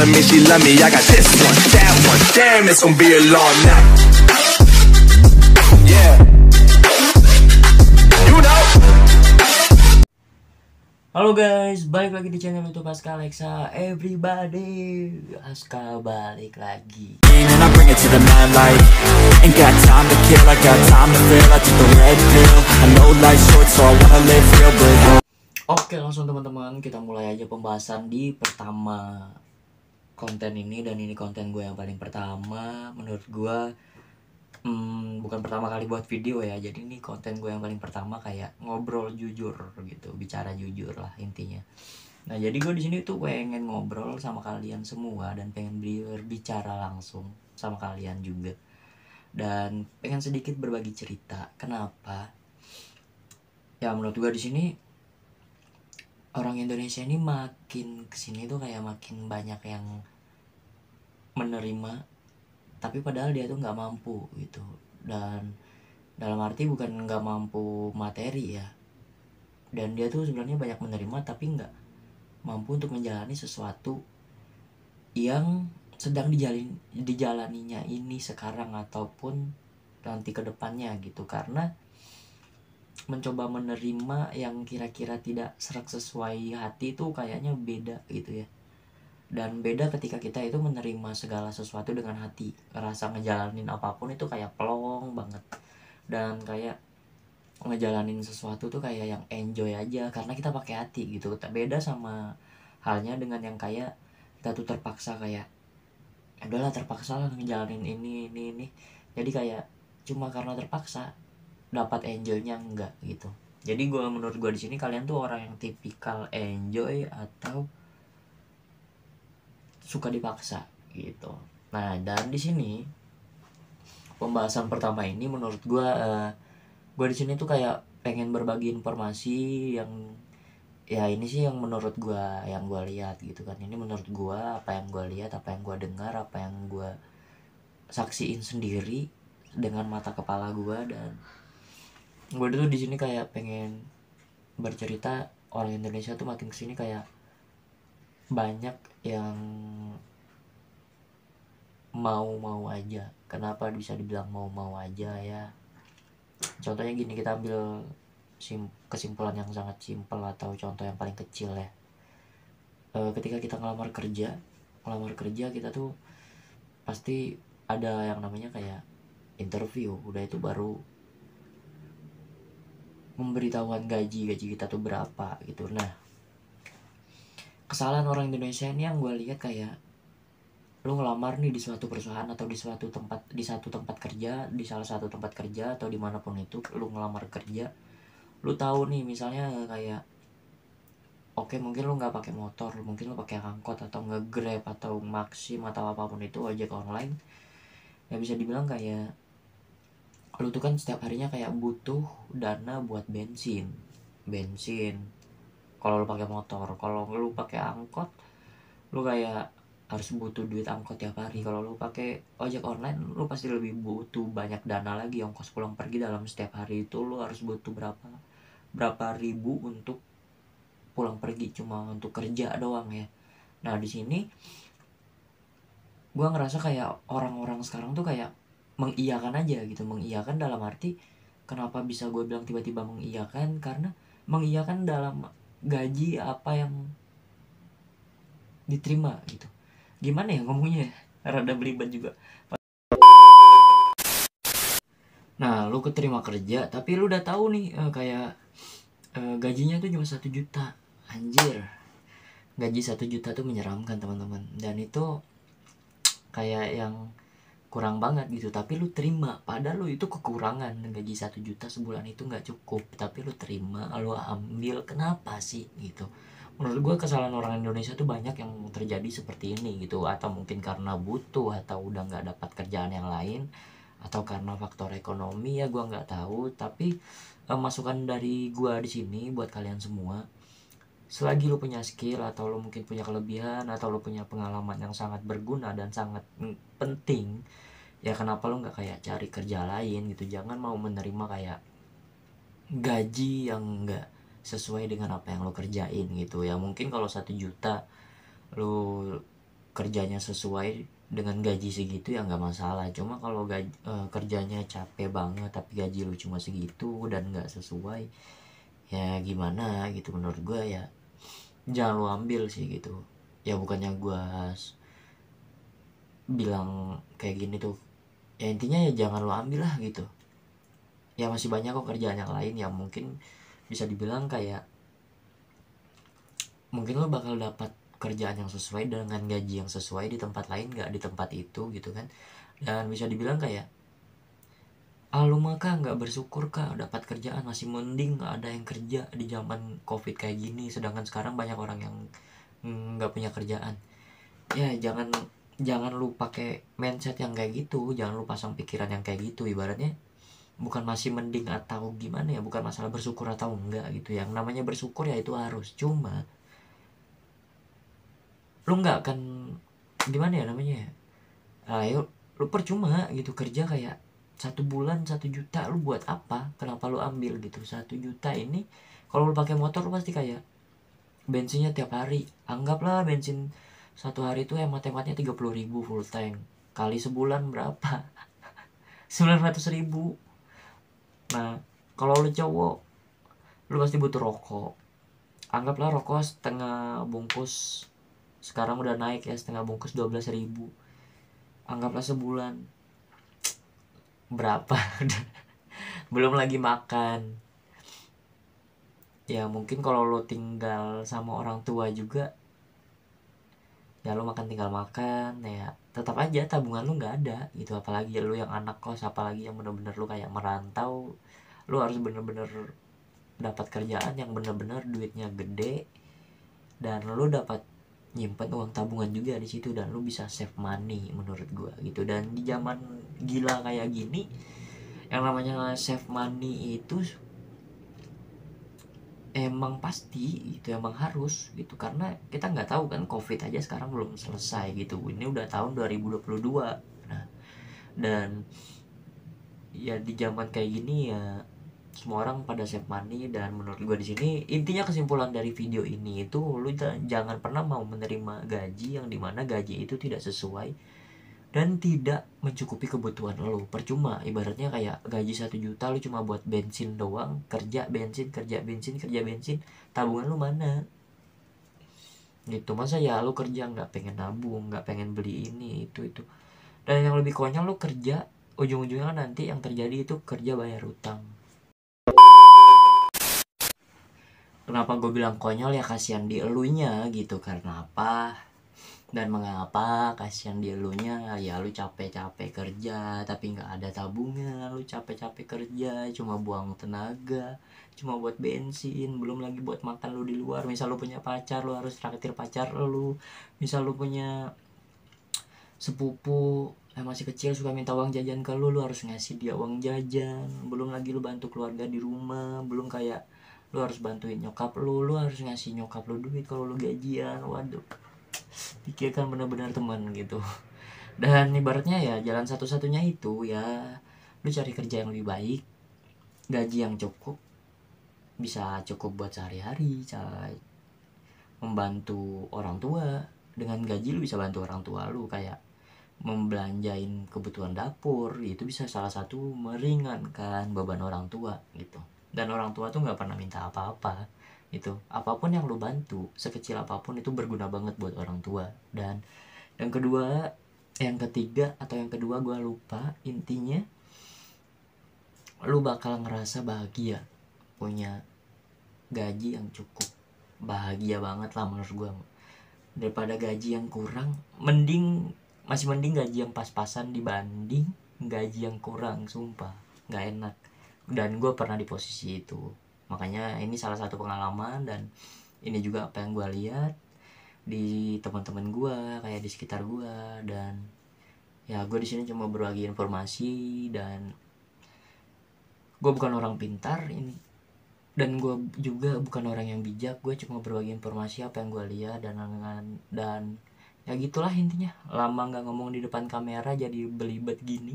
telling me she love me. I got this one, that one, damn, it's gonna be a long night. Yeah, you know. Halo guys, balik lagi di channel YouTube Aska Alexa. Everybody, Aska balik lagi. And I bring it to the mad light. Ain't got time to kill, I got time to feel. I took the red pill. I know life's short, so I wanna live real, but Oke, langsung teman-teman, kita mulai aja pembahasan di pertama konten ini. Dan ini konten gue yang paling pertama menurut gue. Bukan pertama kali buat video ya. Jadi ini konten gue yang paling pertama, kayak ngobrol jujur gitu, bicara jujur lah intinya. Nah, jadi gue di sini tuh pengen ngobrol sama kalian semua dan pengen berbicara langsung sama kalian juga. Dan pengen sedikit berbagi cerita. Kenapa? Ya menurut gue di sini orang Indonesia ini makin kesini tuh kayak makin banyak yang menerima, tapi padahal dia tuh nggak mampu gitu. Dan dalam arti bukan nggak mampu materi ya, dan dia tuh sebenarnya banyak menerima tapi nggak mampu untuk menjalani sesuatu yang sedang dijalaninya ini sekarang ataupun nanti ke depannya gitu. Karena mencoba menerima yang kira-kira tidak serak sesuai hati itu kayaknya beda gitu ya. Dan beda ketika kita itu menerima segala sesuatu dengan hati, ngerasa ngejalanin apapun itu kayak plong banget, dan kayak ngejalanin sesuatu tuh kayak yang enjoy aja karena kita pakai hati gitu. Tak beda sama halnya dengan yang kayak kita tuh terpaksa, kayak udahlah terpaksa lah ngejalanin ini. Jadi kayak cuma karena terpaksa dapat enjoynya enggak gitu. Jadi menurut gue di sini kalian tuh orang yang tipikal enjoy atau suka dipaksa gitu. Nah, dan di sini pembahasan pertama ini menurut gue di sini tuh kayak pengen berbagi informasi yang ya ini sih yang menurut gue, yang gue lihat gitu kan. Ini menurut gue, apa yang gue lihat, apa yang gue dengar, apa yang gue saksiin sendiri dengan mata kepala gue. Dan gue tuh di sini kayak pengen bercerita, orang Indonesia tuh makin kesini kayak banyak yang mau aja. Kenapa bisa dibilang mau aja ya? Contohnya gini, kita ambil kesimpulan yang sangat simpel atau contoh yang paling kecil ya. Ketika kita ngelamar kerja kita tuh pasti ada yang namanya kayak interview. Udah itu baru memberitahuan gaji kita tuh berapa gitu. Nah, kesalahan orang Indonesia ini yang gue lihat kayak lu ngelamar nih di suatu perusahaan atau di satu tempat kerja, di salah satu tempat kerja atau dimanapun itu lu ngelamar kerja, lu tahu nih misalnya kayak oke, mungkin lu nggak pakai motor, mungkin lu pakai angkot atau nge-Grab atau Maxim atau apapun itu, ojek online. Ya bisa dibilang kayak lu tuh kan setiap harinya kayak butuh dana buat bensin. Kalau lu pakai motor, kalau lu pakai angkot, lu kayak harus butuh duit angkot tiap hari. Kalau lu pakai ojek online, lu pasti lebih butuh banyak dana lagi. Ongkos pulang pergi dalam setiap hari itu lu harus butuh berapa ribu untuk pulang pergi cuma untuk kerja doang ya. Nah, di sini gua ngerasa kayak orang-orang sekarang tuh kayak mengiyakan aja gitu. Mengiyakan dalam arti, kenapa bisa gue bilang tiba-tiba mengiyakan? Karena mengiyakan dalam gaji apa yang diterima gitu. Gimana ya ngomongnya, rada belibet juga. Nah, lu keterima kerja tapi lu udah tahu nih kayak gajinya tuh cuma 1 juta. Anjir, gaji 1 juta tuh menyeramkan teman-teman. Dan itu kayak yang kurang banget gitu, tapi lu terima. Padahal lu itu kekurangan, gaji 1 juta sebulan itu nggak cukup, tapi lu terima, lu ambil. Kenapa sih gitu? Menurut gue kesalahan orang Indonesia tuh banyak yang terjadi seperti ini gitu. Atau mungkin karena butuh, atau udah nggak dapat kerjaan yang lain, atau karena faktor ekonomi ya gue nggak tahu. Tapi masukan dari gue di sini buat kalian semua, selagi lu punya skill atau lu mungkin punya kelebihan atau lu punya pengalaman yang sangat berguna dan sangat penting, ya kenapa lu nggak kayak cari kerja lain gitu. Jangan mau menerima kayak gaji yang nggak sesuai dengan apa yang lo kerjain gitu ya. Mungkin kalau 1 juta lu kerjanya sesuai dengan gaji segitu ya nggak masalah. Cuma kalau kerjanya capek banget tapi gaji lu cuma segitu dan nggak sesuai, ya gimana gitu. Menurut gue ya jangan lu ambil sih gitu. Ya bukannya gue bilang kayak gini tuh, ya intinya ya jangan lu ambil lah gitu. Ya masih banyak kok kerjaan yang lain yang mungkin bisa dibilang kayak mungkin lo bakal dapat kerjaan yang sesuai dengan gaji yang sesuai di tempat lain, nggak di tempat itu gitu kan. Dan bisa dibilang kayak lu mah kah nggak bersyukur kah dapat kerjaan, masih mending nggak ada yang kerja di zaman covid kayak gini, sedangkan sekarang banyak orang yang nggak punya kerjaan. Ya jangan lu pakai mindset yang kayak gitu, jangan lu pasang pikiran yang kayak gitu. Ibaratnya bukan masih mending atau gimana ya, bukan masalah bersyukur atau enggak gitu. Yang namanya bersyukur ya itu harus, cuma lu nggak akan gimana ya namanya ya, ayo lu percuma gitu kerja kayak 1 bulan 1 juta, lu buat apa, kenapa lu ambil gitu 1 juta ini. Kalau lu pakai motor lu pasti kayak bensinnya tiap hari, anggaplah bensin 1 hari itu hemat-hematnya 30.000 full tank, kali sebulan berapa? 900.000. Nah kalau lu cowok lu pasti butuh rokok, anggaplah rokok setengah bungkus sekarang udah naik ya, setengah bungkus 12.000, anggaplah sebulan berapa? Belum lagi makan. Ya mungkin kalau lo tinggal sama orang tua juga ya lo makan tinggal makan, ya tetap aja tabungan lo nggak ada gitu. Apalagi lo yang anak kos, apalagi yang bener-bener lo kayak merantau, lo harus bener-bener dapat kerjaan yang bener-bener duitnya gede dan lo dapat nyimpen uang tabungan juga di situ, dan lu bisa save money menurut gua gitu. Dan di zaman gila kayak gini yang namanya save money itu emang pasti gitu, emang harus gitu, karena kita nggak tahu kan covid aja sekarang belum selesai gitu, ini udah tahun 2022. Nah dan ya di zaman kayak gini ya semua orang pada save money. Dan menurut gue di sini intinya kesimpulan dari video ini itu lu jangan pernah mau menerima gaji yang dimana gaji itu tidak sesuai dan tidak mencukupi kebutuhan lu. Percuma, ibaratnya kayak gaji 1 juta lu cuma buat bensin doang, kerja bensin, tabungan lu mana gitu. Masa ya lu kerja nggak pengen nabung, nggak pengen beli ini itu. Dan yang lebih konyol, lu kerja ujung-ujungnya nanti yang terjadi itu kerja bayar utang. Kenapa gue bilang konyol? Ya kasihan di elunya gitu. Karena apa dan mengapa kasihan di elunya? Ya lu capek-capek kerja tapi nggak ada tabungan, lu capek-capek kerja cuma buang tenaga, cuma buat bensin, belum lagi buat makan lu di luar. Misal lu punya pacar, lu harus traktir pacar lu. Misal lu punya sepupu yang masih kecil suka minta uang jajan ke lu harus ngasih dia uang jajan. Belum lagi lu bantu keluarga di rumah, belum kayak lu harus bantuin nyokap lu harus ngasih nyokap lu duit kalau lu gajian. Waduh, pikirkan benar-benar teman gitu. Dan ibaratnya ya jalan satu-satunya itu ya lu cari kerja yang lebih baik, gaji yang cukup, bisa cukup buat sehari-hari, membantu orang tua. Dengan gaji lu bisa bantu orang tua lu kayak membelanjain kebutuhan dapur, itu bisa salah satu meringankan beban orang tua gitu. Dan orang tua tuh nggak pernah minta apa-apa itu, apapun yang lu bantu sekecil apapun itu berguna banget buat orang tua. Dan yang ketiga atau yang kedua gue lupa, intinya lu bakal ngerasa bahagia punya gaji yang cukup. Bahagia banget lah menurut gue, daripada gaji yang kurang. Masih mending gaji yang pas-pasan dibanding gaji yang kurang. Sumpah nggak enak, dan gue pernah di posisi itu. Makanya ini salah satu pengalaman, dan ini juga apa yang gue lihat di teman-teman gue kayak di sekitar gue. Dan ya gue di sini cuma berbagi informasi, dan gue bukan orang pintar ini, dan gue juga bukan orang yang bijak. Gue cuma berbagi informasi apa yang gue lihat, dan ya gitulah intinya. Lama nggak ngomong di depan kamera jadi belibet gini.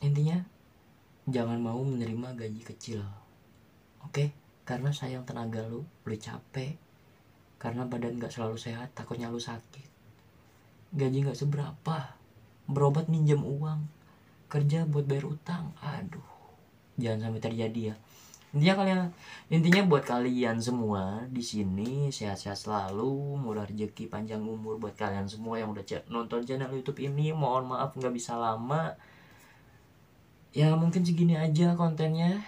Intinya jangan mau menerima gaji kecil, oke? Karena sayang tenaga lu capek, karena badan nggak selalu sehat, takutnya lu sakit. gaji nggak seberapa, berobat minjem uang, kerja buat bayar utang. Aduh, jangan sampai terjadi ya. Intinya buat kalian semua di sini sehat-sehat selalu, murah rezeki, panjang umur buat kalian semua yang udah nonton channel YouTube ini. Mohon maaf nggak bisa lama. Ya mungkin segini aja kontennya.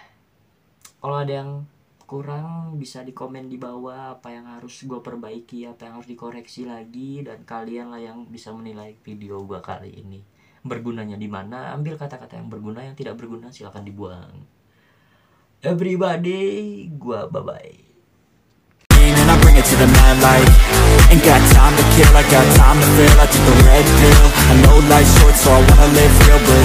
Kalau ada yang kurang bisa dikomen di bawah apa yang harus gue perbaiki, apa yang harus dikoreksi lagi, dan kalian lah yang bisa menilai video gue kali ini bergunanya di mana. Ambil kata-kata yang berguna, yang tidak berguna silakan dibuang. Everybody, gua bye-bye. And I bring it to the mad light. Ain't got time to kill, I got time to feel. I took the red pill. I know life's short, so I wanna live real, but